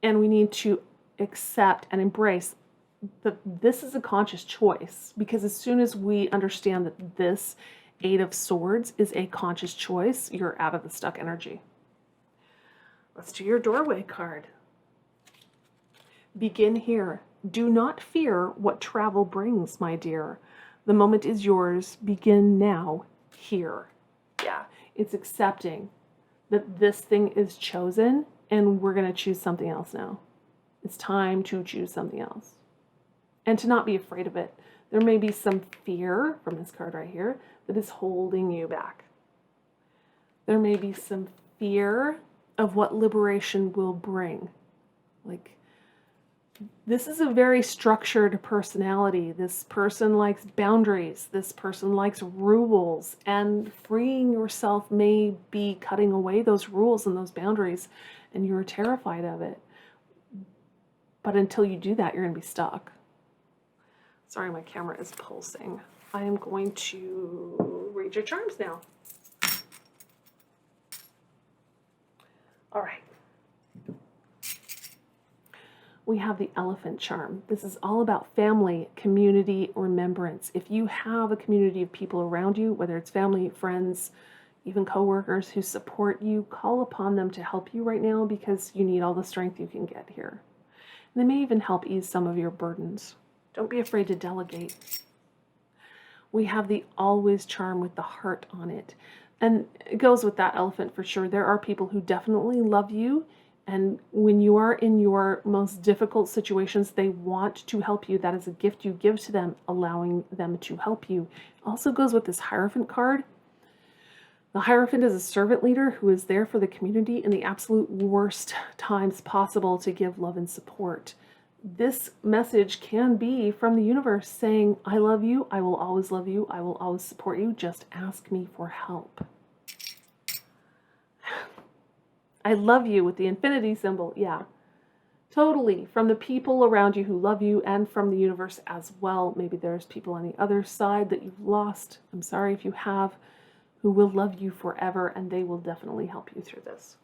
And we need to accept and embrace that this is a conscious choice, because as soon as we understand that this Eight of Swords is a conscious choice, you're out of the stuck energy. Let's do your doorway card. Begin here. Do not fear what travel brings, my dear. The moment is yours. Begin now, here. Yeah, it's accepting that this thing is chosen and we're going to choose something else now. It's time to choose something else. And to not be afraid of it. There may be some fear from this card right here that is holding you back. There may be some fear of what liberation will bring. Like, this is a very structured personality. This person likes boundaries. This person likes rules. And freeing yourself may be cutting away those rules and those boundaries, and you're terrified of it. But until you do that, you're going to be stuck. Sorry, my camera is pulsing. I am going to read your charms now. All right. We have the Elephant charm. This is all about family, community, remembrance. If you have a community of people around you, whether it's family, friends, even coworkers who support you, call upon them to help you right now because you need all the strength you can get here. And they may even help ease some of your burdens. Don't be afraid to delegate. We have the Always charm with the heart on it. And it goes with that elephant for sure. There are people who definitely love you. And when you are in your most difficult situations, they want to help you. That is a gift you give to them, allowing them to help you. It also goes with this Hierophant card. The Hierophant is a servant leader who is there for the community in the absolute worst times possible to give love and support. This message can be from the universe saying, I love you, I will always love you, I will always support you, just ask me for help. I love you with the infinity symbol, yeah. Totally, from the people around you who love you and from the universe as well. Maybe there's people on the other side that you've lost. I'm sorry if you have, who will love you forever, and they will definitely help you through this.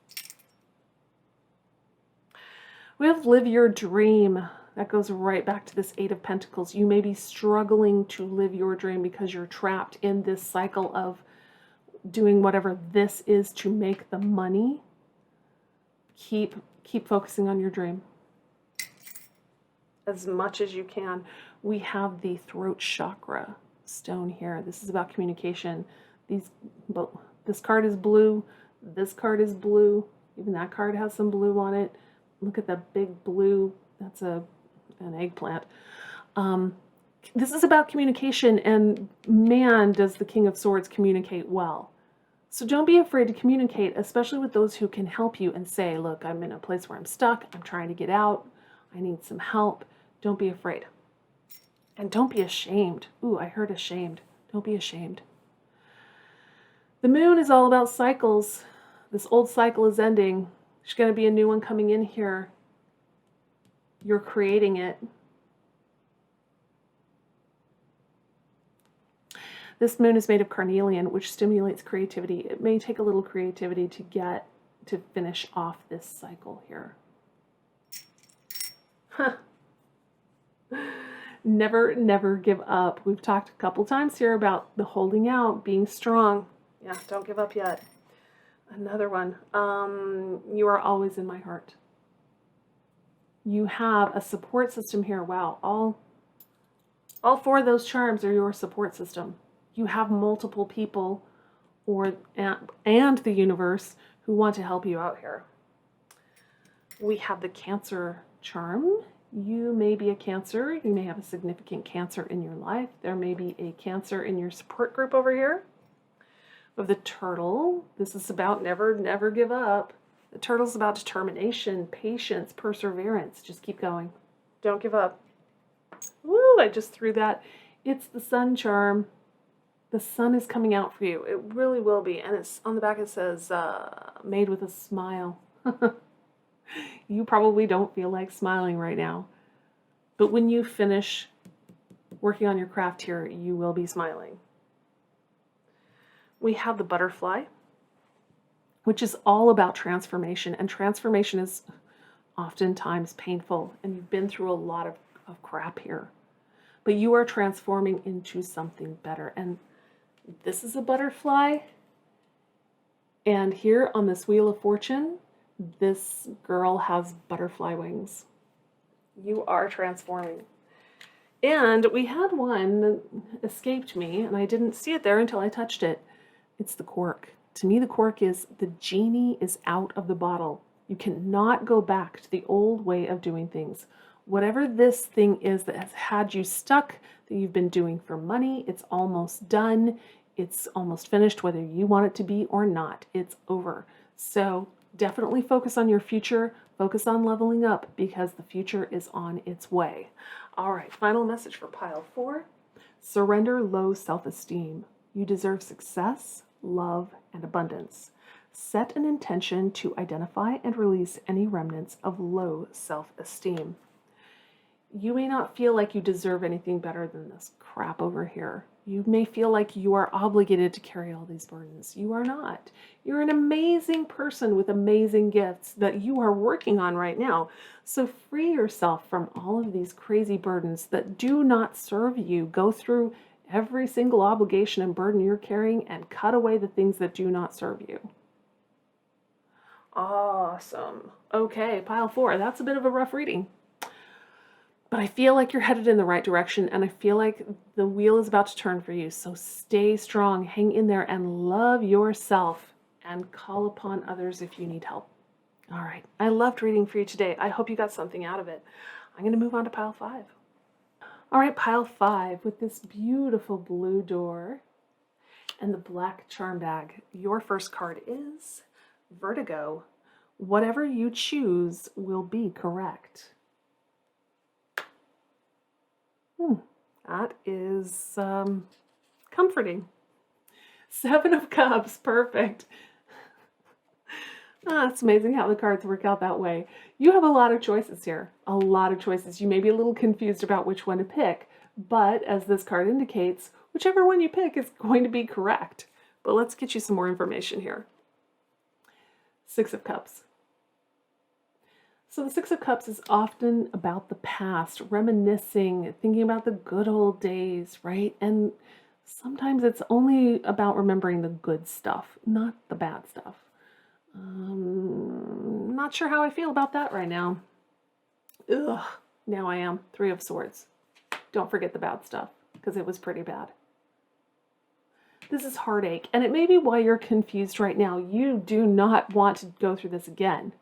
We have Live Your Dream. That goes right back to this Eight of Pentacles. You may be struggling to live your dream because you're trapped in this cycle of doing whatever this is to make the money. Keep focusing on your dream as much as you can. We have the throat chakra stone here. This is about communication. This card is blue. This card is blue. Even that card has some blue on it. Look at the big blue. That's an eggplant. This is about communication, and man, does the King of Swords communicate well. So don't be afraid to communicate, especially with those who can help you and say, look, I'm in a place where I'm stuck. I'm trying to get out. I need some help. Don't be afraid. And don't be ashamed. Ooh, I heard ashamed. Don't be ashamed. The moon is all about cycles. This old cycle is ending. There's going to be a new one coming in here. You're creating it. This moon is made of carnelian, which stimulates creativity. It may take a little creativity to finish off this cycle here. Never give up. We've talked a couple times here about the holding out, being strong. Yeah, don't give up yet. Another one. You are always in my heart. You have a support system here. Wow. All four of those charms are your support system. You have multiple people and the universe who want to help you out here. We have the Cancer charm, You may be a Cancer. You may have a significant Cancer in your life. There may be a Cancer in your support group over here. Of the Turtle, this is about never give up. The Turtle's about determination, patience, perseverance. Just keep going. Don't give up. Woo, I just threw that. It's the Sun charm. The sun is coming out for you. It really will be. And it's on the back it says, made with a smile. You probably don't feel like smiling right now. But when you finish working on your craft here, you will be smiling. We have the Butterfly, which is all about transformation. And transformation is oftentimes painful. And you've been through a lot of crap here. But you are transforming into something better. And this is a butterfly. And here on this Wheel of Fortune, this girl has butterfly wings. You are transforming. And we had one that escaped me, and I didn't see it there until I touched it. It's the cork. To me, the cork is the genie is out of the bottle. You cannot go back to the old way of doing things. Whatever this thing is that has had you stuck, that you've been doing for money, it's almost done. It's almost finished, whether you want it to be or not. It's over. So definitely focus on your future. Focus on leveling up because the future is on its way. All right, final message for pile 4. Surrender low self-esteem. You deserve success, love, and abundance. Set an intention to identify and release any remnants of low self-esteem. You may not feel like you deserve anything better than this crap over here. You may feel like you are obligated to carry all these burdens. You are not. You're an amazing person with amazing gifts that you are working on right now. So free yourself from all of these crazy burdens that do not serve you. Go through every single obligation and burden you're carrying and cut away the things that do not serve you. Awesome. Okay, pile 4. That's a bit of a rough reading. But I feel like you're headed in the right direction, and I feel like the wheel is about to turn for you. So stay strong, hang in there, and love yourself, and call upon others if you need help. All right. I loved reading for you today. I hope you got something out of it. I'm going to move on to pile 5. All right, pile 5 with this beautiful blue door and the black charm bag. Your first card is Vertigo. Whatever you choose will be correct. That is comforting. 7 of Cups, perfect. It's amazing how the cards work out that way. You have a lot of choices here, a lot of choices. You may be a little confused about which one to pick, but as this card indicates, whichever one you pick is going to be correct. But let's get you some more information here. 6 of Cups. So the 6 of Cups is often about the past, reminiscing, thinking about the good old days, right? And sometimes it's only about remembering the good stuff, not the bad stuff. Not sure how I feel about that right now. Ugh, now I am. 3 of Swords. Don't forget the bad stuff, because it was pretty bad. This is heartache, and it may be why you're confused right now. You do not want to go through this again.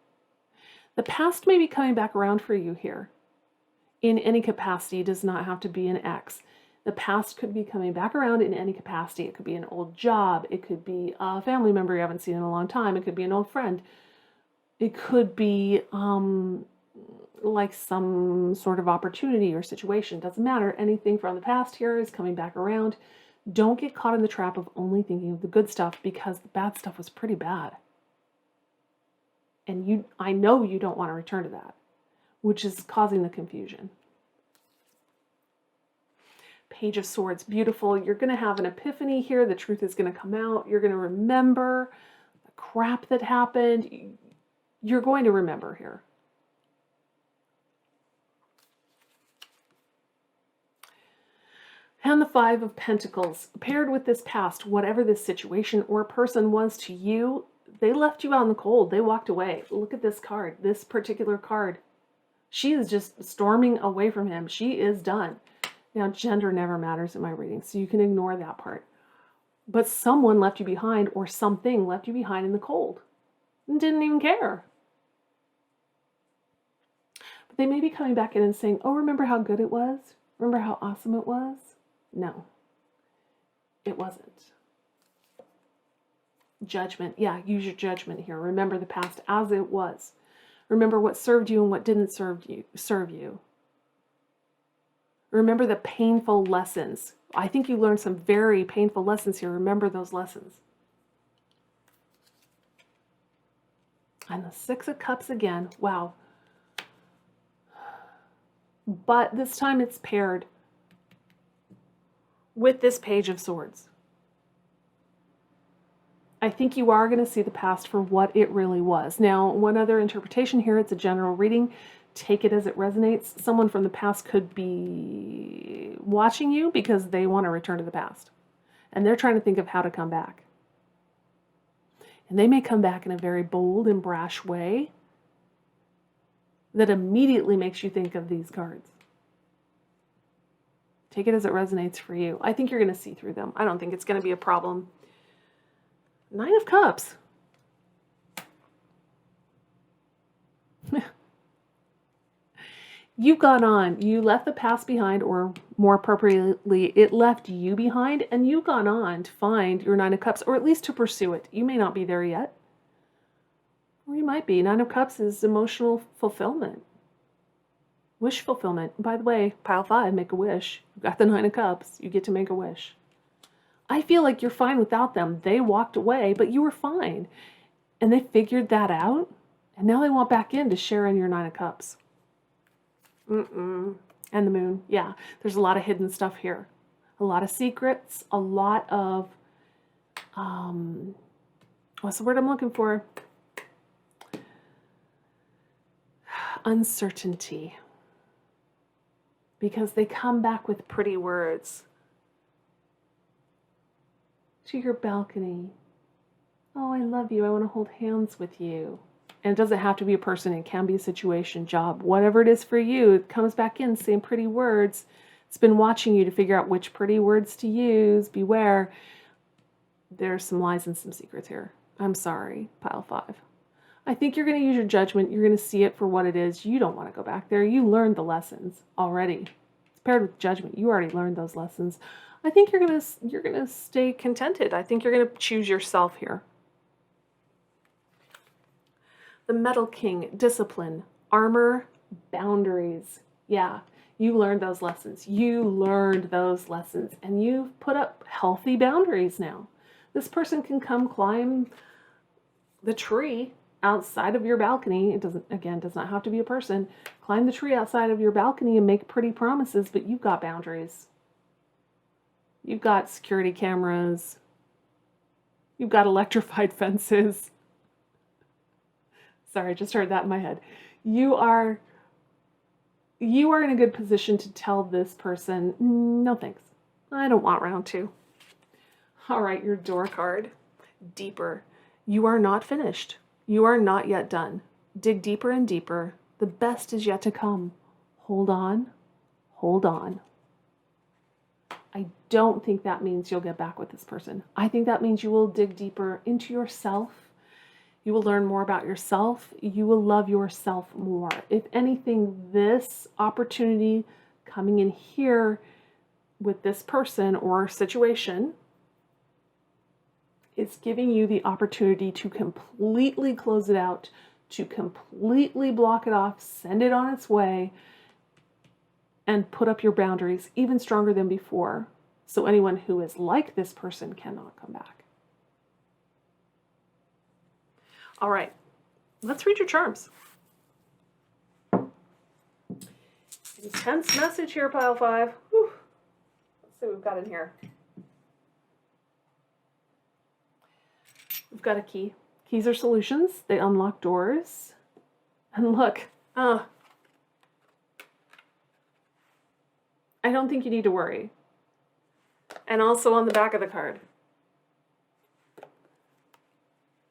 The past may be coming back around for you here. In any capacity, it does not have to be an ex. The past could be coming back around in any capacity. It could be an old job. It could be a family member you haven't seen in a long time. It could be an old friend. It could be like some sort of opportunity or situation. Doesn't matter. Anything from the past here is coming back around. Don't get caught in the trap of only thinking of the good stuff because the bad stuff was pretty bad. And I know you don't want to return to that, which is causing the confusion. Page of Swords, beautiful. You're going to have an epiphany here. The truth is going to come out. You're going to remember the crap that happened. You're going to remember here. And the 5 of Pentacles, paired with this past, whatever this situation or person was to you, they left you out in the cold. They walked away. Look at this card, this particular card. She is just storming away from him. She is done. Now, gender never matters in my reading, so you can ignore that part. But someone left you behind, or something left you behind in the cold and didn't even care. They may be coming back in and saying, oh, remember how good it was? Remember how awesome it was? No, it wasn't. Judgment. Yeah, use your judgment here. Remember the past as it was. Remember what served you and what didn't serve you. Remember the painful lessons. I think you learned some very painful lessons here. Remember those lessons. And the Six of Cups again. Wow. But this time it's paired with this Page of Swords. I think you are going to see the past for what it really was. Now, one other interpretation here, it's a general reading. Take it as it resonates. Someone from the past could be watching you because they want to return to the past. And they're trying to think of how to come back. And they may come back in a very bold and brash way that immediately makes you think of these cards. Take it as it resonates for you. I think you're going to see through them. I don't think it's going to be a problem. Nine of Cups. You've gone on. You left the past behind, or more appropriately, it left you behind, and you've gone on to find your Nine of Cups, or at least to pursue it. You may not be there yet. Or you might be. Nine of Cups is emotional fulfillment. Wish fulfillment. By the way, pile 5, make a wish. You've got the Nine of Cups. You get to make a wish. I feel like you're fine without them. They walked away, but you were fine. And they figured that out, and now they want back in to share in your Nine of Cups. And the Moon. Yeah, there's a lot of hidden stuff here. A lot of secrets, a lot of, what's the word I'm looking for? Uncertainty. Because they come back with pretty words. To your balcony. Oh, I love you. I want to hold hands with you. And it doesn't have to be a person. It can be a situation, job, whatever it is for you. It comes back in saying pretty words. It's been watching you to figure out which pretty words to use. Beware. There's some lies and some secrets here. I'm sorry, pile 5. I think you're going to use your judgment. You're going to see it for what it is. You don't want to go back there. You learned the lessons already. It's paired with judgment. You already learned those lessons. I think you're gonna stay contented. I think you're gonna choose yourself here. The Metal King, discipline, armor, boundaries. Yeah, you learned those lessons. You learned those lessons, and you've put up healthy boundaries now. This person can come climb the tree outside of your balcony. It does not have to be a person. Climb the tree outside of your balcony and make pretty promises, but you've got boundaries. You've got security cameras. You've got electrified fences. Sorry, I just heard that in my head. You are in a good position to tell this person, no thanks. I don't want round 2. All right, your Door card. Deeper. You are not finished. You are not yet done. Dig deeper and deeper. The best is yet to come. Hold on. Hold on. I don't think that means you'll get back with this person. I think that means you will dig deeper into yourself. You will learn more about yourself. You will love yourself more. If anything, this opportunity coming in here with this person or situation is giving you the opportunity to completely close it out, to completely block it off, send it on its way, and put up your boundaries even stronger than before, so anyone who is like this person cannot come back. All right, let's read your charms. Intense message here, pile 5. Whew. Let's see what we've got in here. We've got a key. Keys are solutions. They unlock doors. And look, I don't think you need to worry. And also on the back of the card,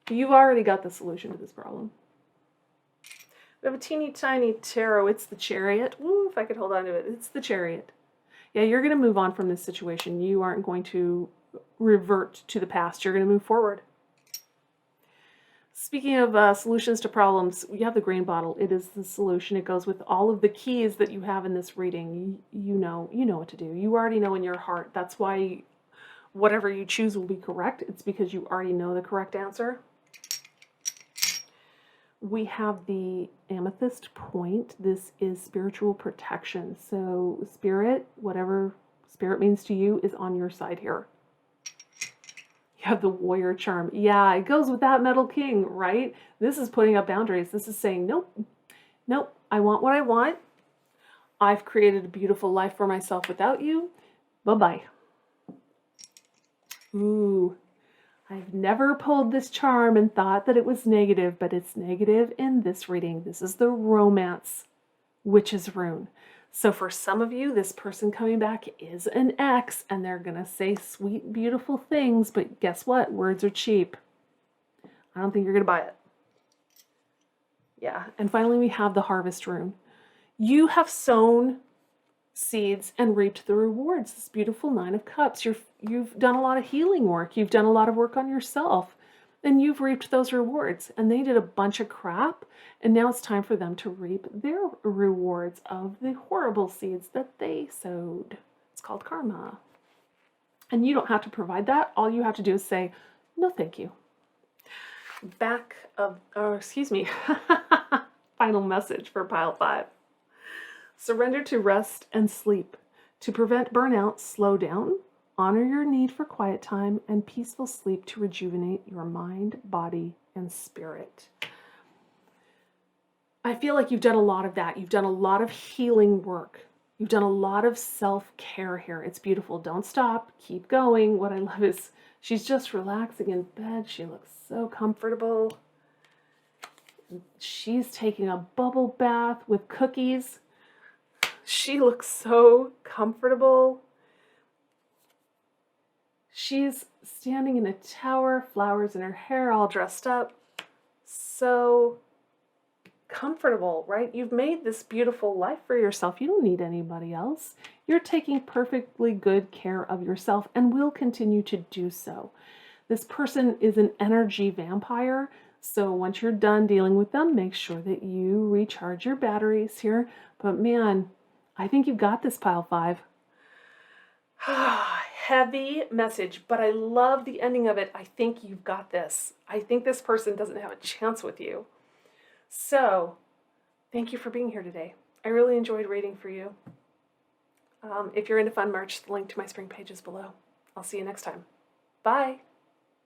you've already got the solution to this problem. We have a teeny tiny tarot. It's the Chariot. Ooh, if I could hold on to it. It's the Chariot. Yeah, you're going to move on from this situation. You aren't going to revert to the past. You're going to move forward. Speaking of solutions to problems, you have the green bottle. It is the solution. It goes with all of the keys that you have in this reading. You know what to do. You already know in your heart. That's why whatever you choose will be correct. It's because you already know the correct answer. We have the amethyst point. This is spiritual protection. So spirit, whatever spirit means to you, is on your side here. You have the warrior charm. Yeah, it goes with that metal king, right? This is putting up boundaries. This is saying, nope, nope, I want what I want. I've created a beautiful life for myself without you. Bye-bye. Ooh, I've never pulled this charm and thought that it was negative, but it's negative in this reading. This is the romance witch's rune. So for some of you, this person coming back is an ex, and they're going to say sweet, beautiful things, but guess what? Words are cheap. I don't think you're going to buy it. Yeah, and finally we have the harvest rune. You have sown seeds and reaped the rewards. This beautiful Nine of Cups. You've done a lot of healing work. You've done a lot of work on yourself, and you've reaped those rewards. And they did a bunch of crap, and now it's time for them to reap their rewards of the horrible seeds that they sowed. It's called karma. And you don't have to provide that. All you have to do is say, no, thank you. Final message for pile 5. Surrender to rest and sleep. To prevent burnout, slow down. Honor your need for quiet time and peaceful sleep to rejuvenate your mind, body, and spirit. I feel like you've done a lot of that. You've done a lot of healing work. You've done a lot of self-care here. It's beautiful. Don't stop. Keep going. What I love is she's just relaxing in bed. She looks so comfortable. She's taking a bubble bath with cookies. She looks so comfortable. She's standing in a tower, flowers in her hair, all dressed up. So comfortable, right? You've made this beautiful life for yourself. You don't need anybody else. You're taking perfectly good care of yourself and will continue to do so. This person is an energy vampire. So once you're done dealing with them, make sure that you recharge your batteries here. But man, I think you've got this, pile 5. Heavy message, but I love the ending of it. I think you've got this. I think this person doesn't have a chance with you. So, thank you for being here today. I really enjoyed reading for you. If you're into fun merch, the link to my spring page is below. I'll see you next time. Bye.